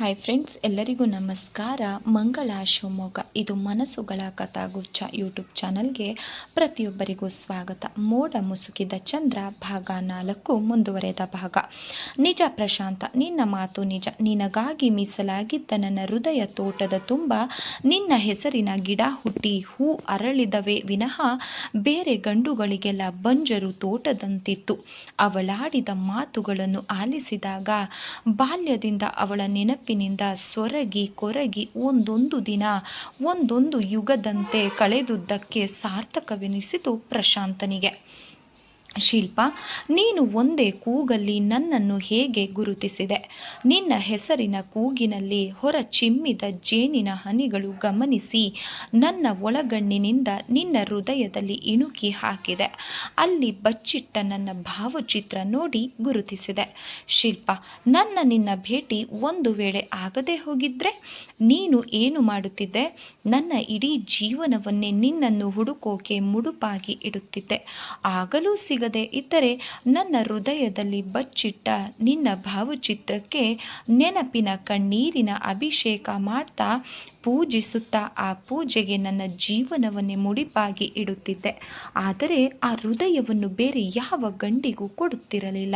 Hi friends, ಎಲ್ಲರಿಗೂ ನಮಸ್ಕಾರ. ಮಂಗಳ ಶಿವಮೊಗ್ಗ ಇದು ಮನಸ್ಸುಗಳ ಕಥಾಗುಚ್ಛ ಯೂಟ್ಯೂಬ್ ಚಾನಲ್ಗೆ ಪ್ರತಿಯೊಬ್ಬರಿಗೂ ಸ್ವಾಗತ. ಮೋಡ ಮುಸುಕಿದ ಚಂದ್ರ ಭಾಗ 4 ಮುಂದುವರೆದ ಭಾಗ. ನಿಜ ಪ್ರಶಾಂತ, ನಿನ್ನ ಮಾತು ನಿಜ. ನಿನಗಾಗಿ ಮೀಸಲಾಗಿದ್ದ ನನ್ನ ಹೃದಯ ತೋಟದ ತುಂಬ ನಿನ್ನ ಹೆಸರಿನ ಗಿಡ ಹುಟ್ಟಿ ಹೂ ಅರಳಿದವೇ ವಿನಃ ಬೇರೆ ಗಂಡುಗಳಿಗೆಲ್ಲ ಬಂಜರು ತೋಟದಂತಿತ್ತು. ಅವಳಾಡಿದ ಮಾತುಗಳನ್ನು ಆಲಿಸಿದಾಗ ಬಾಲ್ಯದಿಂದ ಅವಳ ನೆನಪಿನಿಂದ ಸೊರಗಿ ಕೊರಗಿ ಒಂದೊಂದು ದಿನ ಒಂದೊಂದು ಯುಗದಂತೆ ಕಳೆದುದಕ್ಕೆ ಸಾರ್ಥಕವೆನಿಸಿತು ಪ್ರಶಾಂತನಿಗೆ. ಶಿಲ್ಪ, ನೀನು ಒಂದೇ ಕೂಗಲ್ಲಿ ನನ್ನನ್ನು ಹೇಗೆ ಗುರುತಿಸಿದೆ? ನಿನ್ನ ಹೆಸರಿನ ಕೂಗಿನಲ್ಲಿ ಹೊರ ಚಿಮ್ಮಿದ ಜೇನಿನ ಹನಿಗಳು ಗಮನಿಸಿ ನನ್ನ ಒಳಗಣ್ಣಿನಿಂದ ನಿನ್ನ ಹೃದಯದಲ್ಲಿ ಇಣುಕಿ ಹಾಕಿದೆ. ಅಲ್ಲಿ ಬಚ್ಚಿಟ್ಟ ನನ್ನ ಭಾವಚಿತ್ರ ನೋಡಿ ಗುರುತಿಸಿದೆ. ಶಿಲ್ಪ, ನಿನ್ನ ಭೇಟಿ ಒಂದು ವೇಳೆ ಆಗದೆ ಹೋಗಿದ್ರೆ ನೀನು ಏನು ಮಾಡುತ್ತಿದ್ದೆ? ನನ್ನ ಇಡೀ ಜೀವನವನ್ನೇ ನಿನ್ನನ್ನು ಹುಡುಕೋಕೆ ಮುಡುಪಾಗಿ ಇಡುತ್ತಿದ್ದೆ. ಆಗಲೂ ಸಿಗದೆ ಇದ್ದರೆ ನನ್ನ ಹೃದಯದಲ್ಲಿ ಬಚ್ಚಿಟ್ಟ ನಿನ್ನ ಭಾವಚಿತ್ರಕ್ಕೆ ನೆನಪಿನ ಕಣ್ಣೀರಿನ ಅಭಿಷೇಕ ಮಾಡ್ತಾ ಪೂಜಿಸುತ್ತಾ ಆ ಪೂಜೆಗೆ ನನ್ನ ಜೀವನವನ್ನೇ ಮುಡಿಪಾಗಿ ಇಡುತ್ತಿದ್ದೆ. ಆದರೆ ಆ ಹೃದಯವನ್ನು ಬೇರೆ ಯಾವ ಗಂಡಿಗೂ ಕೊಡುತ್ತಿರಲಿಲ್ಲ.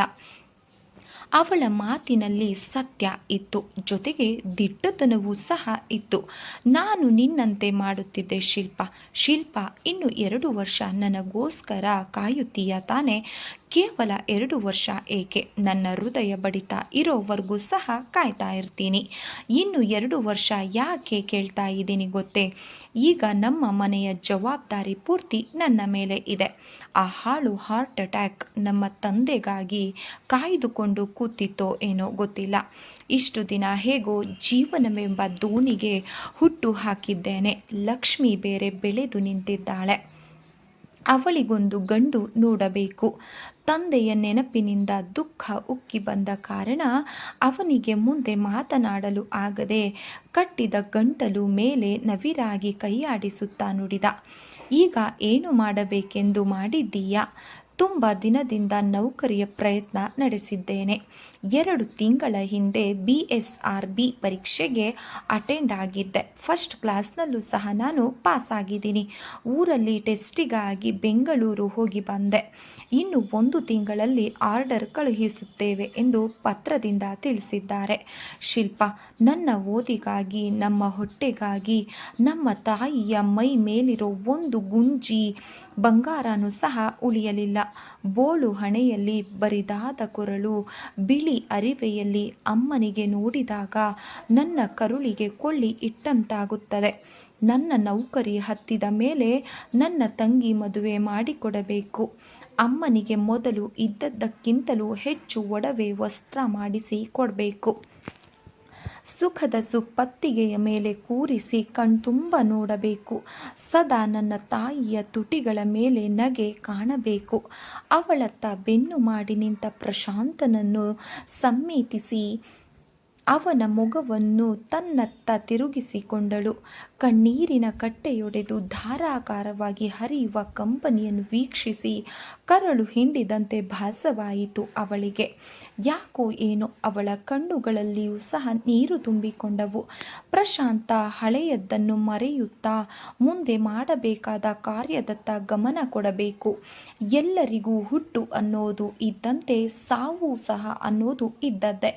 ಅವಳ ಮಾತಿನಲ್ಲಿ ಸತ್ಯ ಇತ್ತು, ಜೊತೆಗೆ ದಿಟ್ಟತನವೂ ಸಹ ಇತ್ತು. ನಾನು ನಿನ್ನಂತೆ ಮಾಡುತ್ತಿದ್ದೆ ಶಿಲ್ಪ. ಇನ್ನು 2 ವರ್ಷ ನನಗೋಸ್ಕರ ಕಾಯುತ್ತೀಯ ತಾನೆ? ಕೇವಲ 2 ವರ್ಷ ಏಕೆ, ನನ್ನ ಹೃದಯ ಬಡಿತ ಇರೋವರೆಗೂ ಸಹ ಕಾಯ್ತಾ ಇರ್ತೀನಿ. ಇನ್ನು 2 ವರ್ಷ ಯಾಕೆ ಕೇಳ್ತಾ ಇದ್ದೀನಿ ಗೊತ್ತೇ? ಈಗ ನಮ್ಮ ಮನೆಯ ಜವಾಬ್ದಾರಿ ಪೂರ್ತಿ ನನ್ನ ಮೇಲೆ ಇದೆ. ಆ ಹಾಳು ಹಾರ್ಟ್ ಅಟ್ಯಾಕ್ ನಮ್ಮ ತಂದೆಗಾಗಿ ಕಾಯ್ದುಕೊಂಡು ಕೂತಿತ್ತೋ ಏನೋ ಗೊತ್ತಿಲ್ಲ. ಇಷ್ಟು ದಿನ ಹೇಗೋ ಜೀವನವೆಂಬ ದೋಣಿಗೆ ಹುಟ್ಟು ಹಾಕಿದ್ದೇನೆ. ಲಕ್ಷ್ಮಿ ಬೇರೆ ಬೆಳೆದು ನಿಂತಿದ್ದಾಳೆ. ಅವಳಿಗೊಂದು ಗಂಡು ನೋಡಬೇಕು. ತಂದೆಯ ನೆನಪಿನಿಂದ ದುಃಖ ಉಕ್ಕಿ ಬಂದ ಕಾರಣ ಅವನಿಗೆ ಮುಂದೆ ಮಾತನಾಡಲು ಆಗದೆ ಕಟ್ಟಿದ ಗಂಟಲು ಮೇಲೆ ನವಿರಾಗಿ ಕೈಯಾಡಿಸುತ್ತಾ ನುಡಿದ, ಈಗ ಏನು ಮಾಡಬೇಕೆಂದು ಮಾಡಿದ್ದೀಯಾ? ತುಂಬ ದಿನದಿಂದ ನೌಕರಿಯ ಪ್ರಯತ್ನ ನಡೆಸಿದ್ದೇನೆ. 2 ತಿಂಗಳ ಹಿಂದೆ BSRB ಪರೀಕ್ಷೆಗೆ ಅಟೆಂಡ್ ಆಗಿದ್ದೆ. ಫಸ್ಟ್ ಕ್ಲಾಸ್ನಲ್ಲೂ ಸಹ ನಾನು ಪಾಸ್ ಆಗಿದ್ದೀನಿ. ಊರಲ್ಲಿ ಟೆಸ್ಟಿಗಾಗಿ ಬೆಂಗಳೂರು ಹೋಗಿ ಬಂದೆ. ಇನ್ನು 1 ತಿಂಗಳಲ್ಲಿ ಆರ್ಡರ್ ಕಳುಹಿಸುತ್ತೇವೆ ಎಂದು ಪತ್ರದಿಂದ ತಿಳಿಸಿದ್ದಾರೆ. ಶಿಲ್ಪ, ನನ್ನ ಓದಿಗಾಗಿ, ನಮ್ಮ ಹೊಟ್ಟೆಗಾಗಿ, ನಮ್ಮ ತಾಯಿಯ ಮೈ ಮೇಲಿರೋ ಒಂದು ಗುಂಜಿ ಬಂಗಾರನೂ ಸಹ ಉಳಿಯಲಿಲ್ಲ. ಬೋಳು ಹಣೆಯಲ್ಲಿ ಬರಿದಾದ ಕೊರಳು, ಬಿಳಿ ಅರಿವೆಯಲ್ಲಿ ಅಮ್ಮನಿಗೆ ನೋಡಿದಾಗ ನನ್ನ ಕರುಳಿಗೆ ಕೊಳ್ಳಿ ಇಟ್ಟಂತಾಗುತ್ತದೆ. ನನ್ನ ನೌಕರಿ ಹತ್ತಿದ ಮೇಲೆ ನನ್ನ ತಂಗಿ ಮದುವೆ ಮಾಡಿಕೊಡಬೇಕು. ಅಮ್ಮನಿಗೆ ಮೊದಲು ಇದ್ದದ್ದಕ್ಕಿಂತಲೂ ಹೆಚ್ಚು ಒಡವೆ ವಸ್ತ್ರ ಮಾಡಿಸಿ ಕೊಡಬೇಕು. ಸುಖದ ಸುಪ್ಪತ್ತಿಗೆಯ ಮೇಲೆ ಕೂರಿಸಿ ಕಣ್ತುಂಬ ನೋಡಬೇಕು. ಸದಾ ನನ್ನ ತಾಯಿಯ ತುಟಿಗಳ ಮೇಲೆ ನಗೆ ಕಾಣಬೇಕು. ಅವಳತ್ತ ಬೆನ್ನು ಮಾಡಿ ನಿಂತ ಪ್ರಶಾಂತನನ್ನು ಸಮ್ಮಿತಿಸಿ ಅವನ ಮೊಗವನ್ನು ತನ್ನತ್ತ ತಿರುಗಿಸಿಕೊಂಡಳು. ಕಣ್ಣೀರಿನ ಕಟ್ಟೆಯೊಡೆದು ಧಾರಾಕಾರವಾಗಿ ಹರಿಯುವ ಕಂಪನಿಯನ್ನು ವೀಕ್ಷಿಸಿ ಕರಳು ಹಿಂಡಿದಂತೆ ಭಾಸವಾಯಿತು ಅವಳಿಗೆ. ಯಾಕೋ ಏನೋ ಅವಳ ಕಣ್ಣುಗಳಲ್ಲಿಯೂ ಸಹ ನೀರು ತುಂಬಿಕೊಂಡವು. ಪ್ರಶಾಂತ ಹಳೆಯದ್ದನ್ನು ಮರೆಯುತ್ತಾ ಮುಂದೆ ಮಾಡಬೇಕಾದ ಕಾರ್ಯದತ್ತ ಗಮನ ಕೊಡಬೇಕು. ಎಲ್ಲರಿಗೂ ಹುಟ್ಟು ಅನ್ನೋದು ಇದ್ದಂತೆ ಸಾವು ಸಹ ಅನ್ನೋದು ಇದ್ದದ್ದೇ.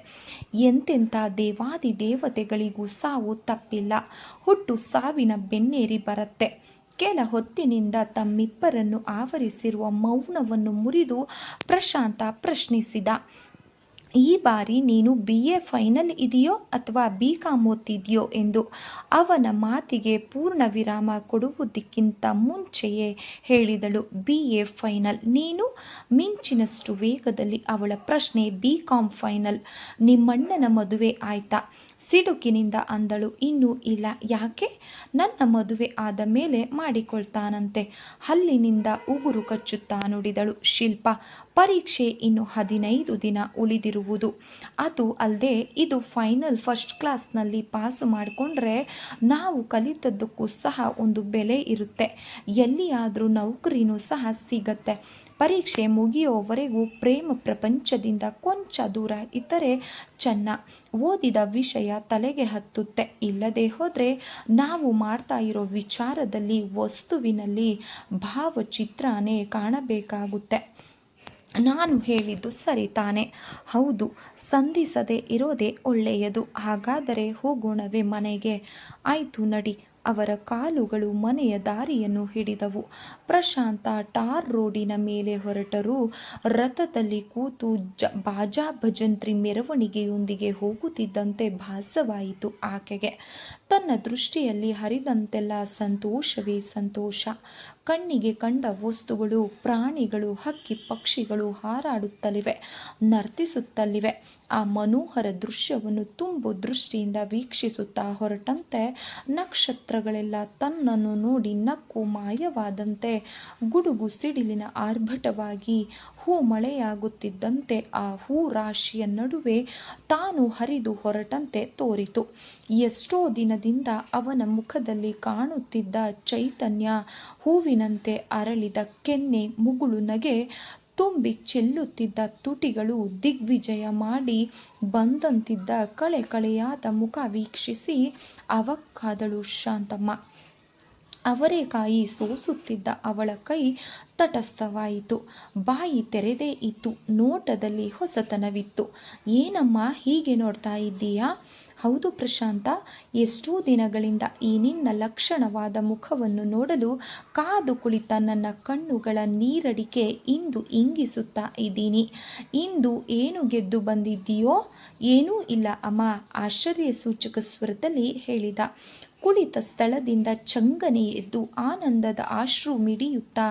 ಎಂತೆಂಥ ದೇವಾದಿ ದೇವತೆಗಳಿಗೂ ಸಾವು ತಪ್ಪಿಲ್ಲ. ಹುಟ್ಟು ಸಾವಿನ ಬೆನ್ನೇರಿ ಬರುತ್ತೆ. ಕೆಲ ಹೊತ್ತಿನಿಂದ ತಮ್ಮಿಬ್ಬರನ್ನು ಆವರಿಸಿರುವ ಮೌನವನ್ನು ಮುರಿದು ಪ್ರಶಾಂತ ಪ್ರಶ್ನಿಸಿದ, ಈ ಬಾರಿ ನೀನು BA ಫೈನಲ್ ಇದೆಯೋ ಅಥವಾ BCom ಓದ್ತಿದೆಯೋ ಎಂದು. ಅವನ ಮಾತಿಗೆ ಪೂರ್ಣ ವಿರಾಮ ಕೊಡುವುದಕ್ಕಿಂತ ಮುಂಚೆಯೇ ಹೇಳಿದಳು, BA ಫೈನಲ್. ನೀನು? ಮಿಂಚಿನಷ್ಟು ವೇಗದಲ್ಲಿ ಅವಳ ಪ್ರಶ್ನೆ. BCom final. ನಿಮ್ಮಣ್ಣನ ಮದುವೆ ಆಯ್ತಾ? ಸಿಡುಕಿನಿಂದ ಅಂದಳು. ಇನ್ನೂ ಇಲ್ಲ. ಯಾಕೆ? ನನ್ನ ಮದುವೆ ಆದ ಮೇಲೆ ಮಾಡಿಕೊಳ್ತಾನಂತೆ. ಹಲ್ಲಿನಿಂದ ಉಗುರು ಕಚ್ಚುತ್ತಾ ನುಡಿದಳು ಶಿಲ್ಪ. ಪರೀಕ್ಷೆ ಇನ್ನು 15 ದಿನ ಉಳಿದಿರುವಾಗ ಇರುವುದು. ಅದು ಅಲ್ಲದೆ ಇದು ಫೈನಲ್ ಫಸ್ಟ್ ಕ್ಲಾಸ್ನಲ್ಲಿ ಪಾಸು ಮಾಡಿಕೊಂಡ್ರೆ ನಾವು ಕಲಿತದ್ದಕ್ಕೂ ಸಹ ಒಂದು ಬೆಲೆ ಇರುತ್ತೆ, ಎಲ್ಲಿಯಾದರೂ ನೌಕರಿನೂ ಸಹ ಸಿಗತ್ತೆ. ಪರೀಕ್ಷೆ ಮುಗಿಯೋವರೆಗೂ ಪ್ರೇಮ ಪ್ರಪಂಚದಿಂದ ಕೊಂಚ ದೂರ ಇದ್ದರೆ ಚೆನ್ನ. ಓದಿದ ವಿಷಯ ತಲೆಗೆ ಹತ್ತುತ್ತೆ, ಇಲ್ಲದೆ ಹೋದರೆ ನಾವು ಮಾಡ್ತಾ ಇರೋ ವಿಚಾರದಲ್ಲಿ ವಸ್ತುವಿನಲ್ಲಿ ಭಾವಚಿತ್ರನೇ ಕಾಣಬೇಕಾಗುತ್ತೆ. ನಾನು ಹೇಳಿದ್ದು ಸರಿ ತಾನೆ? ಹೌದು, ಸಂಧಿಸದೆ ಇರೋದೇ ಒಳ್ಳೆಯದು. ಹಾಗಾದರೆ ಹೋಗೋಣವೇ ಮನೆಗೆ? ಆಯ್ತು ನಡಿ. ಅವರ ಕಾಲುಗಳು ಮನೆಯ ದಾರಿಯನ್ನು ಹಿಡಿದವು. ಪ್ರಶಾಂತ ಟಾರ್ ರೋಡಿನ ಮೇಲೆ ಹೊರಟರು. ರಥದಲ್ಲಿ ಕೂತು ಬಾಜಾ ಭಜಂತ್ರಿ ಮೆರವಣಿಗೆಯೊಂದಿಗೆ ಹೋಗುತ್ತಿದ್ದಂತೆ ಭಾಸವಾಯಿತು ಆಕೆಗೆ. ತನ್ನ ದೃಷ್ಟಿಯಲ್ಲಿ ಹರಿದಂತೆಲ್ಲ ಸಂತೋಷವೇ ಸಂತೋಷ. ಕಣ್ಣಿಗೆ ಕಂಡ ವಸ್ತುಗಳು, ಪ್ರಾಣಿಗಳು, ಹಕ್ಕಿ ಪಕ್ಷಿಗಳು ಹಾರಾಡುತ್ತಲಿವೆ, ನರ್ತಿಸುತ್ತಲಿವೆ. ಆ ಮನೋಹರ ದೃಶ್ಯವನ್ನು ತುಂಬು ದೃಷ್ಟಿಯಿಂದ ವೀಕ್ಷಿಸುತ್ತಾ ಹೊರಟಂತೆ ನಕ್ಷತ್ರಗಳೆಲ್ಲ ತನ್ನನ್ನು ನೋಡಿ ನಕ್ಕು ಮಾಯವಾದಂತೆ, ಗುಡುಗು ಸಿಡಿಲಿನ ಆರ್ಭಟವಾಗಿ ಹೂ ಮಳೆಯಾಗುತ್ತಿದ್ದಂತೆ ಆ ಹೂ ರಾಶಿಯ ನಡುವೆ ತಾನು ಹರಿದು ಹೊರಟಂತೆ ತೋರಿತು. ಎಷ್ಟೋ ದಿನದಿಂದ ಅವನ ಮುಖದಲ್ಲಿ ಕಾಣುತ್ತಿದ್ದ ಚೈತನ್ಯ, ಹೂವಿನಂತೆ ಅರಳಿದ ಕೆನ್ನೆ, ಮುಗುಳು ನಗೆ ತುಂಬಿ ಚೆಲ್ಲುತ್ತಿದ್ದ ತುಟಿಗಳು, ದಿಗ್ವಿಜಯ ಮಾಡಿ ಬಂದಂತಿದ್ದ ಕಳೆಯಾದ ಮುಖ ವೀಕ್ಷಿಸಿ ಅವಕ್ಕಾದಳು ಶಾಂತಮ್ಮ. ಅವರೆಕಾಯಿ ಸೋಸುತ್ತಿದ್ದ ಅವಳ ಕೈ ತಟಸ್ಥವಾಯಿತು. ಬಾಯಿ ತೆರೆದೇ ಇತ್ತು. ನೋಟದಲ್ಲಿ ಹೊಸತನವಿತ್ತು. ಏನಮ್ಮ ಹೀಗೆ ನೋಡ್ತಾ ಇದ್ದೀಯಾ? ಹೌದು ಪ್ರಶಾಂತ, ಎಷ್ಟೋ ದಿನಗಳಿಂದ ಈ ನಿನ್ನ ಲಕ್ಷಣವಾದ ಮುಖವನ್ನು ನೋಡಲು ಕಾದು ಕುಳಿತ ನನ್ನ ಕಣ್ಣುಗಳ ನೀರಡಿಕೆ ಇಂದು ಇಂಗಿಸುತ್ತಾ ಇದ್ದೀನಿ. ಇಂದು ಏನು ಗೆದ್ದು ಬಂದಿದ್ದೀಯೋ? ಏನೂ ಇಲ್ಲ ಅಮ್ಮ, ಆಶ್ಚರ್ಯ ಸೂಚಕ ಸ್ವರದಲ್ಲಿ ಹೇಳಿದ. ಕುಳಿತ ಸ್ಥಳದಿಂದ ಚಂಗನೆ ಎದ್ದು ಆನಂದದ ಅಶ್ರು ಮಿಡಿಯುತ್ತಾ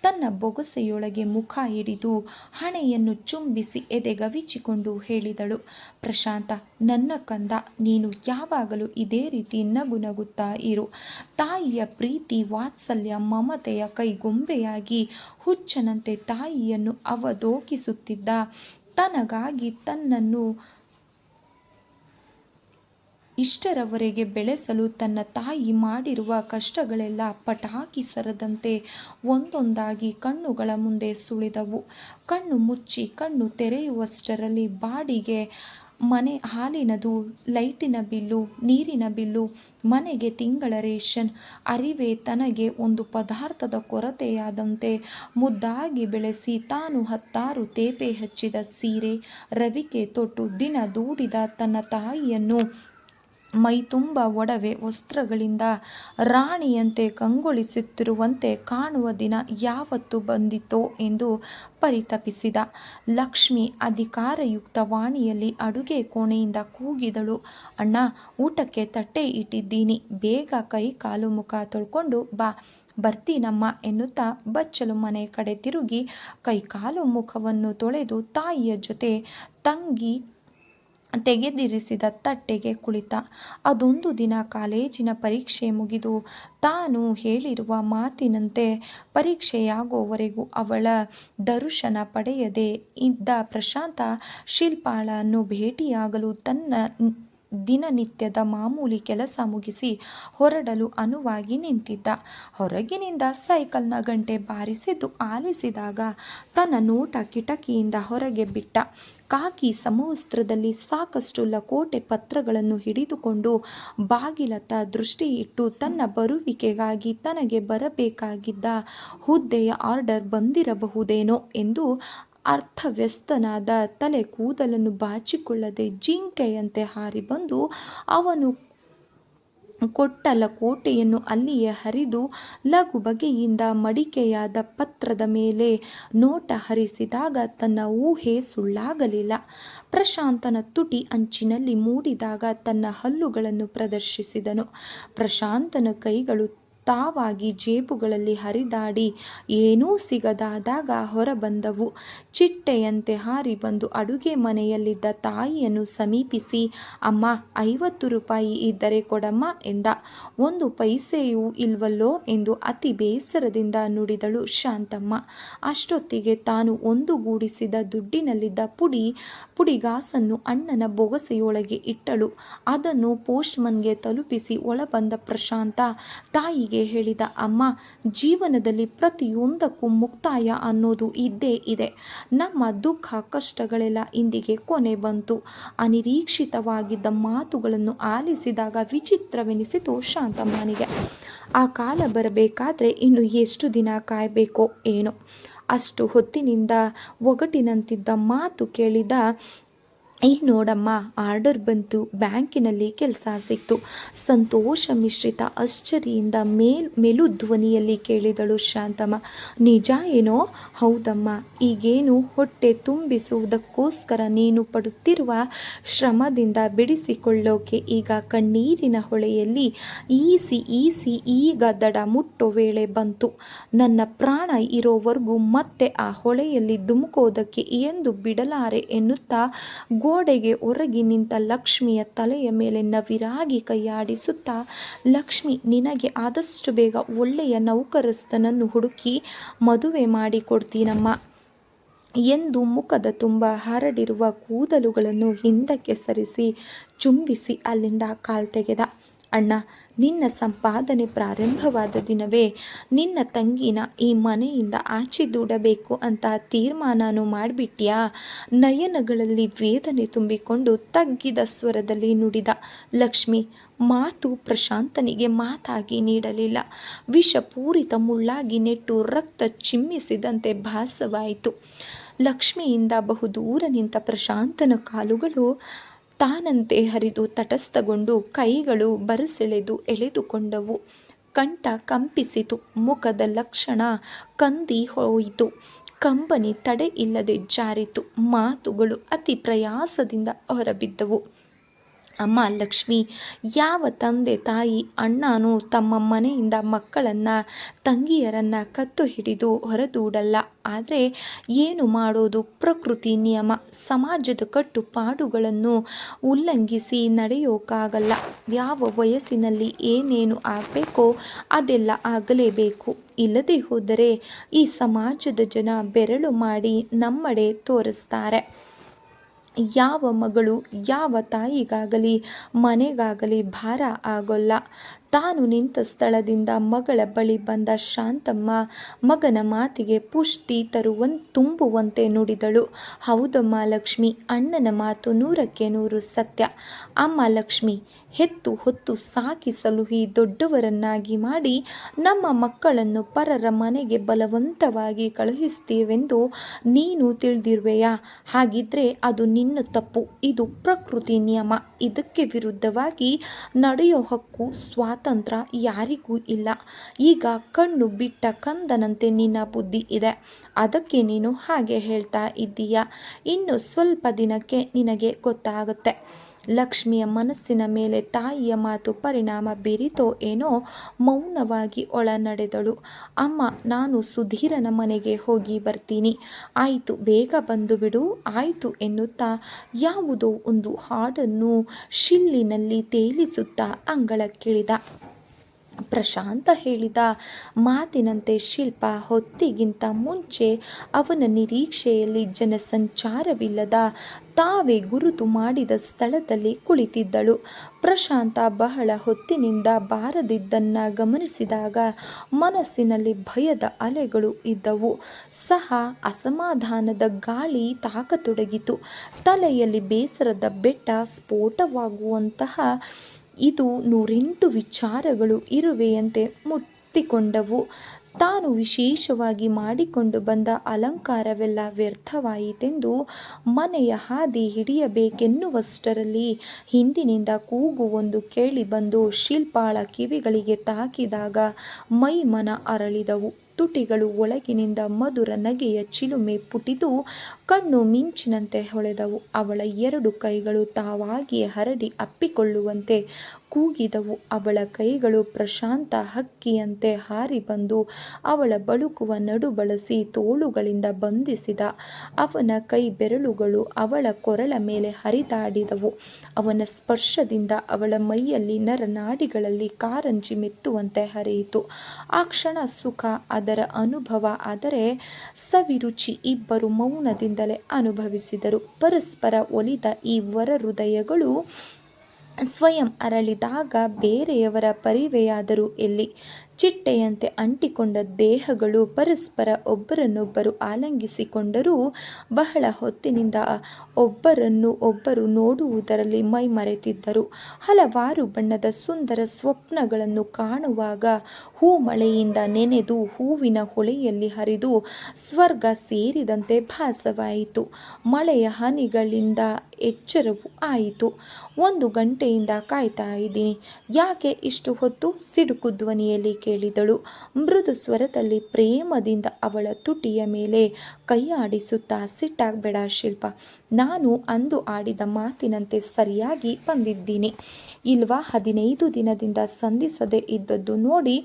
ತನ್ನ ಬೊಗಸೆಯೊಳಗೆ ಮುಖ ಹಿಡಿದು ಹಣೆಯನ್ನು ಚುಂಬಿಸಿ ಎದೆಗವಿಚಿಕೊಂಡು ಹೇಳಿದಳು, ಪ್ರಶಾಂತ, ನನ್ನ ಕಂದ, ನೀನು ಯಾವಾಗಲೂ ಇದೇ ರೀತಿ ನಗು ನಗುತ್ತಾ ಇರು. ತಾಯಿಯ ಪ್ರೀತಿ, ವಾತ್ಸಲ್ಯ, ಮಮತೆಯ ಕೈಗೊಂಬೆಯಾಗಿ ಹುಚ್ಚನಂತೆ ತಾಯಿಯನ್ನು ಅವಲೋಕಿಸುತ್ತಿದ್ದ, ತನಗಾಗಿ ತನ್ನನ್ನು ಇಷ್ಟರವರೆಗೆ ಬೆಳೆಸಲು ತನ್ನ ತಾಯಿ ಮಾಡಿರುವ ಕಷ್ಟಗಳೆಲ್ಲ ಪಟಾಕಿ ಸರದಂತೆ ಒಂದೊಂದಾಗಿ ಕಣ್ಣುಗಳ ಮುಂದೆ ಸುಳಿದವು. ಕಣ್ಣು ಮುಚ್ಚಿ ಕಣ್ಣು ತೆರೆಯುವಷ್ಟರಲ್ಲಿ ಬಾಡಿಗೆ ಮನೆ, ಹಾಲಿನದು, ಲೈಟಿನ ಬಿಲ್ಲು, ನೀರಿನ ಬಿಲ್ಲು, ಮನೆಗೆ ತಿಂಗಳ ರೇಷನ್, ಅರಿವೇ ತನಗೆ ಒಂದು ಪದಾರ್ಥದ ಕೊರತೆಯಾದಂತೆ ಮುದ್ದಾಗಿ ಬೆಳೆಸಿ ತಾನು 10 ತೇಪೆ ಹಚ್ಚಿದ ಸೀರೆ, ರವಿಕೆ ತೊಟ್ಟು ದಿನ ದೂಡಿದ ತನ್ನ ತಾಯಿಯನ್ನು ಮೈತುಂಬ ಒಡವೆ ವಸ್ತ್ರಗಳಿಂದ ರಾಣಿಯಂತೆ ಕಂಗೊಳಿಸುತ್ತಿರುವಂತೆ ಕಾಣುವ ದಿನ ಯಾವತ್ತು ಬಂದಿತೋ ಎಂದು ಪರಿತಪಿಸಿದ. ಲಕ್ಷ್ಮಿ ಅಧಿಕಾರಯುಕ್ತ ವಾಣಿಯಲ್ಲಿ ಅಡುಗೆ ಕೋಣೆಯಿಂದ ಕೂಗಿದಳು, ಅಣ್ಣ, ಊಟಕ್ಕೆ ತಟ್ಟೆ ಇಟ್ಟಿದ್ದೀನಿ, ಬೇಗ ಕೈ ಕಾಲು ಮುಖ ತೊಳ್ಕೊಂಡು ಬಾ, ಬರ್ತೀನಮ್ಮ ಎನ್ನುತ್ತಾ ಬಚ್ಚಲು ಮನೆ ಕಡೆ ತಿರುಗಿ ಕೈಕಾಲು ಮುಖವನ್ನು ತೊಳೆದು ತಾಯಿಯ ಜೊತೆ ತಂಗಿ ತೆಗೆದಿರಿಸಿದ ತಟ್ಟೆಗೆ ಕುಳಿತ. ಅದೊಂದು ದಿನ ಕಾಲೇಜಿನ ಪರೀಕ್ಷೆ ಮುಗಿದು ತಾನು ಹೇಳಿರುವ ಮಾತಿನಂತೆ ಪರೀಕ್ಷೆಯಾಗುವವರೆಗೂ ಅವಳ ದರ್ಶನ ಪಡೆಯದೇ ಇದ್ದ ಪ್ರಶಾಂತ ಶಿಲ್ಪಾಳನ್ನು ಭೇಟಿಯಾಗಲು ತನ್ನ ದಿನನಿತ್ಯದ ಮಾಮೂಲಿ ಕೆಲಸ ಮುಗಿಸಿ ಹೊರಡಲು ಅನುವಾಗಿ ನಿಂತಿದ್ದ. ಹೊರಗಿನಿಂದ ಸೈಕಲ್ನ ಗಂಟೆ ಬಾರಿಸಿದ್ದು ಆಲಿಸಿದಾಗ ತನ್ನ ನೋಟ ಕಿಟಕಿಯಿಂದ ಹೊರಗೆ ಬಿಟ್ಟ. ಕಾಕಿ ಸಮವಸ್ತ್ರದಲ್ಲಿ ಸಾಕಷ್ಟು ಲಕೋಟೆ ಪತ್ರಗಳನ್ನು ಹಿಡಿದುಕೊಂಡು ಬಾಗಿಲತ್ತ ದೃಷ್ಟಿಯಿಟ್ಟು ತನ್ನ ಬರುವಿಕೆಗಾಗಿ ತನಗೆ ಬರಬೇಕಾಗಿದ್ದ ಹುದ್ದೆಯ ಆರ್ಡರ್ ಬಂದಿರಬಹುದೇನೋ ಎಂದು ಅರ್ಥವ್ಯಸ್ತನಾದ ತಲೆ ಕೂದಲನ್ನು ಬಾಚಿಕೊಳ್ಳದೆ ಜಿಂಕೆಯಂತೆ ಹಾರಿ ಬಂದು ಅವನು ಕೊಟ್ಟ ಲಕೋಟೆಯನ್ನು ಅಲ್ಲಿಯೇ ಹರಿದು ಲಘು ಬಗೆಯಿಂದ ಮಡಿಕೆಯಾದ ಪತ್ರದ ಮೇಲೆ ನೋಟ ಹರಿಸಿದಾಗ ತನ್ನ ಊಹೆ ಸುಳ್ಳಾಗಲಿಲ್ಲ. ಪ್ರಶಾಂತನ ತುಟಿ ಅಂಚಿನಲ್ಲಿ ಮೂಡಿದಾಗ ತನ್ನ ಹಲ್ಲುಗಳನ್ನು ಪ್ರದರ್ಶಿಸಿದನು. ಪ್ರಶಾಂತನ ಕೈಗಳು ತಾವಾಗಿ ಜೇಬುಗಳಲ್ಲಿ ಹರಿದಾಡಿ ಏನೂ ಸಿಗದಾದಾಗ ಹೊರಬಂದವು. ಚಿಟ್ಟೆಯಂತೆ ಹಾರಿ ಬಂದು ಅಡುಗೆ ಮನೆಯಲ್ಲಿದ್ದ ತಾಯಿಯನ್ನು ಸಮೀಪಿಸಿ, ಅಮ್ಮ, 50 ರೂಪಾಯಿ ಇದ್ದರೆ ಕೊಡಮ್ಮ ಎಂದ. 1 ಪೈಸೆಯೂ ಇಲ್ವಲ್ಲೋ ಎಂದು ಅತಿ ಬೇಸರದಿಂದ ನುಡಿದಳು ಶಾಂತಮ್ಮ. ಅಷ್ಟೊತ್ತಿಗೆ ತಾನು ಒಂದುಗೂಡಿಸಿದ ದುಡ್ಡಿನಲ್ಲಿದ್ದ ಪುಡಿಗಾಸನ್ನು ಅಣ್ಣನ ಬೊಗಸೆಯೊಳಗೆ ಇಟ್ಟಳು. ಅದನ್ನು ಪೋಸ್ಟ್ಮನ್ಗೆ ತಲುಪಿಸಿ ಒಳಬಂದ ಪ್ರಶಾಂತ ತಾಯಿಗೆ ಹೇಳಿದ, ಅಮ್ಮ, ಜೀವನದಲ್ಲಿ ಪ್ರತಿಯೊಂದಕ್ಕೂ ಮುಕ್ತಾಯ ಅನ್ನೋದು ಇದ್ದೇ ಇದೆ. ನಮ್ಮ ದುಃಖ ಕಷ್ಟಗಳೆಲ್ಲ ಇಂದಿಗೆ ಕೊನೆ ಬಂತು. ಅನಿರೀಕ್ಷಿತವಾಗಿದ್ದ ಮಾತುಗಳನ್ನು ಆಲಿಸಿದಾಗ ವಿಚಿತ್ರವೆನಿಸಿತು ಶಾಂತಮ್ಮನಿಗೆ. ಆ ಕಾಲ ಬರಬೇಕಾದ್ರೆ ಇನ್ನು ಎಷ್ಟು ದಿನ ಕಾಯಬೇಕೋ ಏನೋ. ಅಷ್ಟು ಹೊತ್ತಿನಿಂದ ಒಗಟಿನಂತಿದ್ದ ಮಾತು ಕೇಳಿದ, ಇಲ್ಲಿ ನೋಡಮ್ಮ, ಆರ್ಡರ್ ಬಂತು, ಬ್ಯಾಂಕಿನಲ್ಲಿ ಕೆಲಸ ಸಿಕ್ತು. ಸಂತೋಷ ಮಿಶ್ರಿತ ಆಶ್ಚರ್ಯದಿಂದ ಮೆಲು ಧ್ವನಿಯಲ್ಲಿ ಕೇಳಿದಳು ಶಾಂತಮ್ಮ. ನಿಜ ಏನೋ? ಹೌದಮ್ಮ. ಈಗೇನು ಹೊಟ್ಟೆ ತುಂಬಿಸುವುದಕ್ಕೋಸ್ಕರ ನೀನು ಪಡುತ್ತಿರುವ ಶ್ರಮದಿಂದ ಬಿಡಿಸಿಕೊಳ್ಳೋಕೆ ಈಗ ಕಣ್ಣೀರಿನ ಹೊಳೆಯಲ್ಲಿ ಈಸಿ ಈಗ ದಡ ಮುಟ್ಟೋ ವೇಳೆ ಬಂತು. ನನ್ನ ಪ್ರಾಣ ಇರೋವರೆಗೂ ಮತ್ತೆ ಆ ಹೊಳೆಯಲ್ಲಿ ಧುಮುಕೋದಕ್ಕೆ ಎಂದು ಬಿಡಲಾರೆ ಎನ್ನುತ್ತಾ ಗೋಡೆಗೆ ಒರಗಿ ನಿಂತ ಲಕ್ಷ್ಮಿಯ ತಲೆಯ ಮೇಲೆ ನವಿರಾಗಿ ಕೈಯಾಡಿಸುತ್ತಾ, ಲಕ್ಷ್ಮಿ, ನಿನಗೆ ಆದಷ್ಟು ಬೇಗ ಒಳ್ಳೆಯ ನೌಕರಸ್ಥನನ್ನು ಹುಡುಕಿ ಮದುವೆ ಮಾಡಿಕೊಡ್ತೀನಮ್ಮ ಎಂದು ಮುಖದ ತುಂಬ ಹರಡಿರುವ ಕೂದಲುಗಳನ್ನು ಹಿಂದಕ್ಕೆ ಸರಿಸಿ ಚುಂಬಿಸಿ ಅಲ್ಲಿಂದ ಕಾಲ್ತೆಗೆದ. ಅಣ್ಣ, ನಿನ್ನ ಸಂಪಾದನೆ ಪ್ರಾರಂಭವಾದ ದಿನವೇ ನಿನ್ನ ತಂಗಿನ ಈ ಮನೆಯಿಂದ ಆಚೆ ದೂಡಬೇಕು ಅಂತ ತೀರ್ಮಾನನೂ ಮಾಡಿಬಿಟ್ಯಾ? ನಯನಗಳಲ್ಲಿ ವೇದನೆ ತುಂಬಿಕೊಂಡು ತಗ್ಗಿದ ಸ್ವರದಲ್ಲಿ ನುಡಿದ ಲಕ್ಷ್ಮಿ. ಮಾತು ಪ್ರಶಾಂತನಿಗೆ ಮಾತಾಗಿ ನೀಡಲಿಲ್ಲ. ವಿಷಪೂರಿತ ಮುಳ್ಳಾಗಿ ನೆಟ್ಟು ರಕ್ತ ಚಿಮ್ಮಿಸಿದಂತೆ ಭಾಸವಾಯಿತು. ಲಕ್ಷ್ಮಿಯಿಂದ ಬಹುದೂರ ನಿಂತ ಪ್ರಶಾಂತನ ಕಾಲುಗಳು ತಾನಂತೆ ಹರಿದು ತಟಸ್ಥಗೊಂಡು ಕೈಗಳು ಬರಸೆಳೆದು ಎಳೆದುಕೊಂಡವು. ಕಂಠ ಕಂಪಿಸಿತು. ಮುಖದ ಲಕ್ಷಣ ಕಂದಿ ಹೋಯಿತು. ಕಂಬನಿ ತಡೆ ಇಲ್ಲದೆ ಜಾರಿತು. ಮಾತುಗಳು ಅತಿ ಪ್ರಯಾಸದಿಂದ ಹೊರಬಿದ್ದವು. ಅಮ್ಮ ಲಕ್ಷ್ಮಿ, ಯಾವ ತಂದೆ ತಾಯಿ ಅಣ್ಣನೂ ತಮ್ಮ ಮನೆಯಿಂದ ಮಕ್ಕಳನ್ನು, ತಂಗಿಯರನ್ನು ಕತ್ತು ಹಿಡಿದು ಹೊರದೂಡಲ್ಲ. ಆದರೆ ಏನು ಮಾಡೋದು? ಪ್ರಕೃತಿ ನಿಯಮ. ಸಮಾಜದ ಕಟ್ಟುಪಾಡುಗಳನ್ನು ಉಲ್ಲಂಘಿಸಿ ನಡೆಯೋಕ್ಕಾಗಲ್ಲ. ಯಾವ ವಯಸ್ಸಿನಲ್ಲಿ ಏನೇನು ಆಗಬೇಕೋ ಅದೆಲ್ಲ ಆಗಲೇಬೇಕು. ಇಲ್ಲದೆ ಹೋದರೆ ಈ ಸಮಾಜದ ಜನ ಬೆರಳು ಮಾಡಿ ನಮ್ಮಡೆ ತೋರಿಸ್ತಾರೆ. ಯಾವ ಮಗಳು ಯಾವ ತಾಯಿಗಾಗಲಿ ಮನೆಗಾಗಲಿ ಭಾರ ಆಗೋಲ್ಲ. ತಾನು ನಿಂತ ಸ್ಥಳದಿಂದ ಮಗಳ ಬಳಿ ಬಂದ ಶಾಂತಮ್ಮ ಮಗನ ಮಾತಿಗೆ ಪುಷ್ಟಿ ತುಂಬುವಂತೆ ನುಡಿದಳು. ಹೌದಮ್ಮ ಲಕ್ಷ್ಮಿ, ಅಣ್ಣನ ಮಾತು 100ಕ್ಕೆ 100 ಸತ್ಯ. ಅಮ್ಮ ಲಕ್ಷ್ಮಿ, ಹೆತ್ತು ಹೊತ್ತು ಸಾಕಿ ಸಲುಹಿ ದೊಡ್ಡವರನ್ನಾಗಿ ಮಾಡಿ ನಮ್ಮ ಮಕ್ಕಳನ್ನು ಪರರ ಮನೆಗೆ ಬಲವಂತವಾಗಿ ಕಳುಹಿಸ್ತೀವೆಂದು ನೀನು ತಿಳಿದಿರುವೆಯಾ? ಹಾಗಿದ್ರೆ ಅದು ನಿನ್ನ ತಪ್ಪು. ಇದು ಪ್ರಕೃತಿ ನಿಯಮ. ಇದಕ್ಕೆ ವಿರುದ್ಧವಾಗಿ ನಡೆಯೋ ಹಕ್ಕು, ಸ್ವಾತಂತ್ರ್ಯ ಯಾರಿಗೂ ಇಲ್ಲ. ಈಗ ಕಣ್ಣು ಬಿಟ್ಟ ಕಂದನಂತೆ ನಿನ್ನ ಬುದ್ಧಿ ಇದೆ. ಅದಕ್ಕೆ ನೀನು ಹಾಗೆ ಹೇಳ್ತಾ ಇದ್ದೀಯ. ಇನ್ನು ಸ್ವಲ್ಪ ದಿನಕ್ಕೆ ನಿನಗೆ ಗೊತ್ತಾಗುತ್ತೆ. ಲಕ್ಷ್ಮಿಯ ಮನಸ್ಸಿನ ಮೇಲೆ ತಾಯಿಯ ಮಾತು ಪರಿಣಾಮ ಬೀರಿತೋ ಏನೋ. ಮೌನವಾಗಿ ಒಳ ನಡೆದಳು. ಅಮ್ಮ, ನಾನು ಸುಧೀರನ ಮನೆಗೆ ಹೋಗಿ ಬರ್ತೀನಿ. ಆಯಿತು, ಬೇಗ ಬಂದು ಬಿಡು. ಆಯಿತು ಎನ್ನುತ್ತಾ ಯಾವುದೋ ಒಂದು ಹಾಡನ್ನು ಶಿಲ್ಲಿನಲ್ಲಿ ತೇಲಿಸುತ್ತಾ ಅಂಗಳಕ್ಕಿಳಿದ. ಪ್ರಶಾಂತ ಹೇಳಿದ ಮಾತಿನಂತೆ ಶಿಲ್ಪ ಹೊತ್ತಿಗಿಂತ ಮುಂಚೆ ಅವನ ನಿರೀಕ್ಷೆಯಲ್ಲಿ ಜನಸಂಚಾರವಿಲ್ಲದ ತಾವೇ ಗುರುತು ಮಾಡಿದ ಸ್ಥಳದಲ್ಲಿ ಕುಳಿತಿದ್ದಳು. ಪ್ರಶಾಂತ ಬಹಳ ಹೊತ್ತಿನಿಂದ ಬಾರದಿದ್ದನ್ನು ಗಮನಿಸಿದಾಗ ಮನಸ್ಸಿನಲ್ಲಿ ಭಯದ ಅಲೆಗಳು ಇದ್ದವು. ಸಹ ಅಸಮಾಧಾನದ ಗಾಳಿ ತಾಕತೊಡಗಿತು. ತಲೆಯಲ್ಲಿ ಬೇಸರದ ಬೆಟ್ಟ ಸ್ಫೋಟವಾಗುವಂತಹ ಇದು 108 ವಿಚಾರಗಳು ಇರುವೆಯಂತೆ ಮುತ್ತಿಕೊಂಡವು. ತಾನು ವಿಶೇಷವಾಗಿ ಮಾಡಿಕೊಂಡು ಬಂದ ಅಲಂಕಾರವೆಲ್ಲ ವ್ಯರ್ಥವಾಯಿತೆಂದು ಮನೆಯ ಹಾದಿ ಹಿಡಿಯಬೇಕೆನ್ನುವಷ್ಟರಲ್ಲಿ ಹಿಂದಿನಿಂದ ಕೂಗುವೊಂದು ಕೇಳಿಬಂದು ಶಿಲ್ಪಾಳ ಕಿವಿಗಳಿಗೆ ತಾಕಿದಾಗ ಮೈಮನ ಅರಳಿದವು. ತುಟಿಗಳು ಒಳಗಿನಿಂದ ಮಧುರ ನಗೆಯ ಚಿಲುಮೆ ಪುಟಿದು ಕಣ್ಣು ಮಿಂಚಿನಂತೆ ಹೊಳೆದವು. ಅವಳ 2 ಕೈಗಳು ತಾವಾಗಿಯೇ ಹರಡಿ ಅಪ್ಪಿಕೊಳ್ಳುವಂತೆ ಕೂಗಿದವು. ಅವಳ ಕೈಗಳು ಪ್ರಶಾಂತ ಹಕ್ಕಿಯಂತೆ ಹಾರಿ ಬಂದು ಅವಳ ಬಳುಕುವ ನಡು ಬಳಸಿ ತೋಳುಗಳಿಂದ ಬಂಧಿಸಿದ. ಅವನ ಕೈ ಬೆರಳುಗಳು ಅವಳ ಕೊರಳ ಮೇಲೆ ಹರಿದಾಡಿದವು. ಅವನ ಸ್ಪರ್ಶದಿಂದ ಅವಳ ಮೈಯಲ್ಲಿ ನರನಾಡಿಗಳಲ್ಲಿ ಕಾರಂಜಿ ಮೆತ್ತುವಂತೆ ಹರಿಯಿತು. ಆ ಕ್ಷಣ ಸುಖ, ಅದರ ಅನುಭವ, ಆದರೆ ಸವಿರುಚಿ ಇಬ್ಬರು ಮೌನದಿಂದಲೇ ಅನುಭವಿಸಿದರು. ಪರಸ್ಪರ ಒಲಿದ ಈ ವರಹೃದಯಗಳು ಸ್ವಯಂ ಅರಳಿದಾಗ ಬೇರೆಯವರ ಪರಿವೆಯಾದರೂ ಎಲ್ಲಿ? ಚಿಟ್ಟೆಯಂತೆ ಅಂಟಿಕೊಂಡ ದೇಹಗಳು ಪರಸ್ಪರ ಒಬ್ಬರನ್ನೊಬ್ಬರು ಆಲಿಂಗಿಸಿಕೊಂಡರೂ ಬಹಳ ಹೊತ್ತಿನಿಂದ ಒಬ್ಬರು ನೋಡುವುದರಲ್ಲಿ ಮೈಮರೆತಿದ್ದರು. ಹಲವಾರು ಬಣ್ಣದ ಸುಂದರ ಸ್ವಪ್ನಗಳನ್ನು ಕಾಣುವಾಗ ಹೂಮಳೆಯಿಂದ ನೆನೆದು ಹೂವಿನ ಹೊಳೆಯಲ್ಲಿ ಹರಿದು ಸ್ವರ್ಗ ಸೇರಿದಂತೆ ಭಾಸವಾಯಿತು. ಮಳೆಯ ಹನಿಗಳಿಂದ ಎಚ್ಚರವೂ ಆಯಿತು. 1 ಗಂಟೆಯಿಂದ ಕಾಯ್ತಾ ಇದ್ದೀನಿ. ಯಾಕೆ ಇಷ್ಟು ಹೊತ್ತು? ಸಿಡುಕು ಧ್ವನಿಯಲ್ಲಿ ಕೇಳಿದಳು. ಮೃದು ಸ್ವರದಲ್ಲಿ ಪ್ರೇಮದಿಂದ ಅವಳ ತುಟಿಯ ಮೇಲೆ ಕೈಯಾಡಿಸುತ್ತಾ, ಸಿಟ್ಟಾಗಬೇಡ ಶಿಲ್ಪ, ನಾನು ಅಂದು ಆಡಿದ ಮಾತಿನಂತೆ ಸರಿಯಾಗಿ ಬಂದಿದ್ದೀನಿ ಇಲ್ವಾ? 15 ದಿನದಿಂದ ಸಂಧಿಸದೆ ಇದ್ದದ್ದು ನೋಡಿ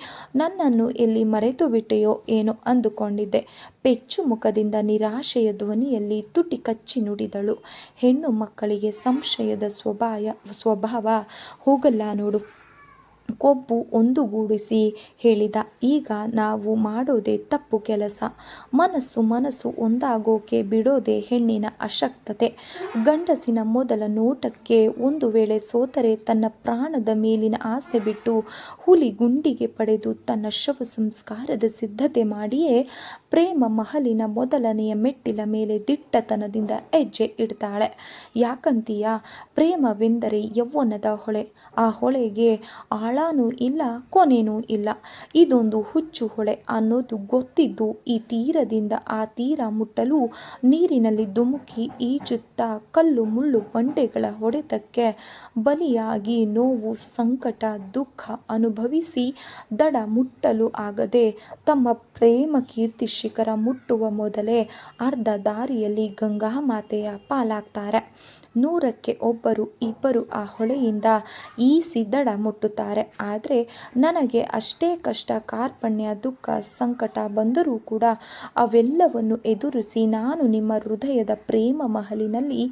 ನನ್ನನ್ನು ಎಲ್ಲಿ ಮರೆತು ಬಿಟ್ಟೆಯೋ ಏನೋ ಅಂದುಕೊಂಡಿದ್ದೆ. ಪೆಚ್ಚು ಮುಖದಿಂದ ನಿರಾಶೆಯ ಧ್ವನಿಯಲ್ಲಿ ತುಟಿ ಕಚ್ಚಿ ನುಡಿದಳು. ಹೆಣ್ಣು ಮಕ್ಕಳಿಗೆ ಸಂಶಯದ ಸ್ವಭಾವ ಹೋಗಲ್ಲ ನೋಡು. ಕೊಬ್ಬು ಒಂದುಗೂಡಿಸಿ ಹೇಳಿದ. ಈಗ ನಾವು ಮಾಡೋದೇ ತಪ್ಪು ಕೆಲಸ. ಮನಸ್ಸು ಒಂದಾಗೋಕೆ ಬಿಡೋದೇ ಹೆಣ್ಣಿನ ಅಶಕ್ತತೆ. ಗಂಡಸಿನ ಮೊದಲ ನೋಟಕ್ಕೆ ಒಂದು ವೇಳೆ ಸೋತರೆ ತನ್ನ ಪ್ರಾಣದ ಮೇಲಿನ ಆಸೆ ಬಿಟ್ಟು ಹುಲಿ ಗುಂಡಿಗೆ ಪಡೆದು ತನ್ನ ಶವ ಸಂಸ್ಕಾರದ ಸಿದ್ಧತೆ ಮಾಡಿಯೇ ಪ್ರೇಮ ಮಹಲಿನ ಮೊದಲನೆಯ ಮೆಟ್ಟಿಲ ಮೇಲೆ ದಿಟ್ಟತನದಿಂದ ಹೆಜ್ಜೆ ಇಡ್ತಾಳೆ. ಯಾಕಂತೀಯ? ಪ್ರೇಮವೆಂದರೆ ಯೌವನದ ಹೊಳೆ. ಆ ಹೊಳೆಗೆ ಆಳನೂ ಇಲ್ಲ, ಕೊನೆನೂ ಇಲ್ಲ. ಇದೊಂದು ಹುಚ್ಚು ಹೊಳೆ ಅನ್ನೋದು ಗೊತ್ತಿದ್ದು ಈ ತೀರದಿಂದ ಆ ತೀರ ಮುಟ್ಟಲು ನೀರಿನಲ್ಲಿ ಧುಮುಕಿ ಈಜುತ್ತಾ ಕಲ್ಲು ಮುಳ್ಳು ಬಂಡೆಗಳ ಹೊಡೆತಕ್ಕೆ ಬಲಿಯಾಗಿ ನೋವು, ಸಂಕಟ, ದುಃಖ ಅನುಭವಿಸಿ ದಡ ಮುಟ್ಟಲು ಆಗದೆ ತಮ್ಮ ಪ್ರೇಮ ಕೀರ್ತಿ ಶಿಖರ ಮುಟ್ಟುವ ಮೊದಲೇ ಅರ್ಧ ದಾರಿಯಲ್ಲಿ ಗಂಗಾಮಾತೆಯ ಪಾಲಾಗ್ತಾರೆ. 100ಕ್ಕೆ ಒಬ್ಬರು ಇಬ್ಬರು ಆ ಹೊಳೆಯಿಂದ ಈಸಿ ದಡ ಮುಟ್ಟುತ್ತಾರೆ. ಆದರೆ ನನಗೆ ಅಷ್ಟೇ ಕಷ್ಟ, ಕಾರ್ಪಣ್ಯ, ದುಃಖ, ಸಂಕಟ ಬಂದರೂ ಕೂಡ ಅವೆಲ್ಲವನ್ನು ಎದುರಿಸಿ ನಾನು ನಿಮ್ಮ ಹೃದಯದ ಪ್ರೇಮ ಮಹಲಿನಲ್ಲಿ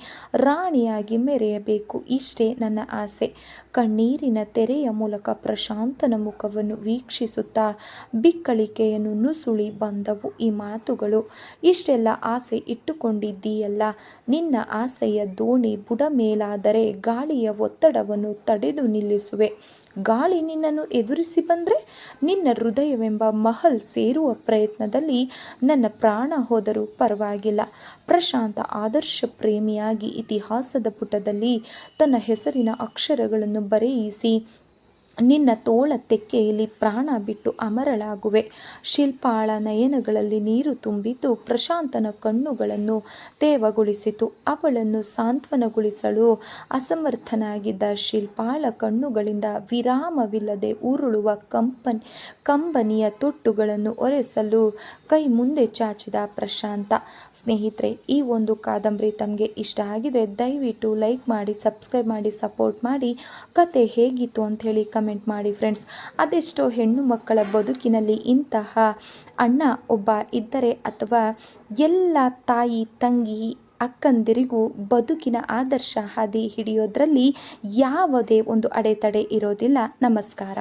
ರಾಣಿಯಾಗಿ ಮೆರೆಯಬೇಕು. ಇಷ್ಟೇ ನನ್ನ ಆಸೆ. ಕಣ್ಣೀರಿನ ತೆರೆಯ ಮೂಲಕ ಪ್ರಶಾಂತನ ಮುಖವನ್ನು ವೀಕ್ಷಿಸುತ್ತಾ ಬಿಕ್ಕಳಿಕೆಯನ್ನು ನುಸುಳಿ ಬಂದವು ಈ ಮಾತುಗಳು. ಇಷ್ಟೆಲ್ಲ ಆಸೆ ಇಟ್ಟುಕೊಂಡಿದ್ದೀಯಲ್ಲ, ನಿನ್ನ ಆಸೆಯ ದೋಣಿ ಬುಡ ಮೇಲಾದರೆ ಗಾಳಿಯ ಒತ್ತಡವನ್ನು ತಡೆದು ನಿಲ್ಲಿಸುವೆ. ಗಾಳಿ ನಿನ್ನನ್ನು ಎದುರಿಸಿ ಬಂದರೆ ನಿನ್ನ ಹೃದಯವೆಂಬ ಮಹಲ್ ಸೇರುವ ಪ್ರಯತ್ನದಲ್ಲಿ ನನ್ನ ಪ್ರಾಣ ಹೋದರೂ ಪರವಾಗಿಲ್ಲ. ಪ್ರಶಾಂತ ಆದರ್ಶ ಪ್ರೇಮಿಯಾಗಿ ಇತಿಹಾಸದ ಪುಟದಲ್ಲಿ ತನ್ನ ಹೆಸರಿನ ಅಕ್ಷರಗಳನ್ನು ಬರೆಯಿಸಿ ನಿನ್ನ ತೋಳ ತೆಕ್ಕೆಯಲ್ಲಿ ಪ್ರಾಣ ಬಿಟ್ಟು ಅಮರಳಾಗುವೆ. ಶಿಲ್ಪಾಳ ನಯನಗಳಲ್ಲಿ ನೀರು ತುಂಬಿದ್ದು ಪ್ರಶಾಂತನ ಕಣ್ಣುಗಳನ್ನು ತೇವಗೊಳಿಸಿತು. ಅವಳನ್ನು ಸಾಂತ್ವನಗೊಳಿಸಲು ಅಸಮರ್ಥನಾಗಿದ್ದ ಶಿಲ್ಪಾಳ ಕಣ್ಣುಗಳಿಂದ ವಿರಾಮವಿಲ್ಲದೆ ಉರುಳುವ ಕಂಬನಿಯ ತೊಟ್ಟುಗಳನ್ನು ಒರೆಸಲು ಕೈ ಮುಂದೆ ಚಾಚಿದ ಪ್ರಶಾಂತ. ಸ್ನೇಹಿತರೆ, ಈ ಒಂದು ಕಾದಂಬರಿ ತಮಗೆ ಇಷ್ಟ ಆಗಿದ್ರೆ ದಯವಿಟ್ಟು ಲೈಕ್ ಮಾಡಿ, ಸಬ್ಸ್ಕ್ರೈಬ್ ಮಾಡಿ, ಸಪೋರ್ಟ್ ಮಾಡಿ. ಕತೆ ಹೇಗಿತ್ತು ಅಂಥೇಳಿ ಕಮೆಂಟ್ ಮಾಡಿ ಫ್ರೆಂಡ್ಸ್. ಅದೆಷ್ಟೋ ಹೆಣ್ಣು ಮಕ್ಕಳ ಬದುಕಿನಲ್ಲಿ ಇಂತಹ ಅಣ್ಣ ಒಬ್ಬ ಇದ್ದರೆ, ಅಥವಾ ಎಲ್ಲ ತಾಯಿ, ತಂಗಿ, ಅಕ್ಕಂದಿರಿಗೂ ಬದುಕಿನ ಆದರ್ಶ ಹಾದಿ ಹಿಡಿಯೋದ್ರಲ್ಲಿ ಯಾವುದೇ ಒಂದು ಅಡೆತಡೆ ಇರೋದಿಲ್ಲ. ನಮಸ್ಕಾರ.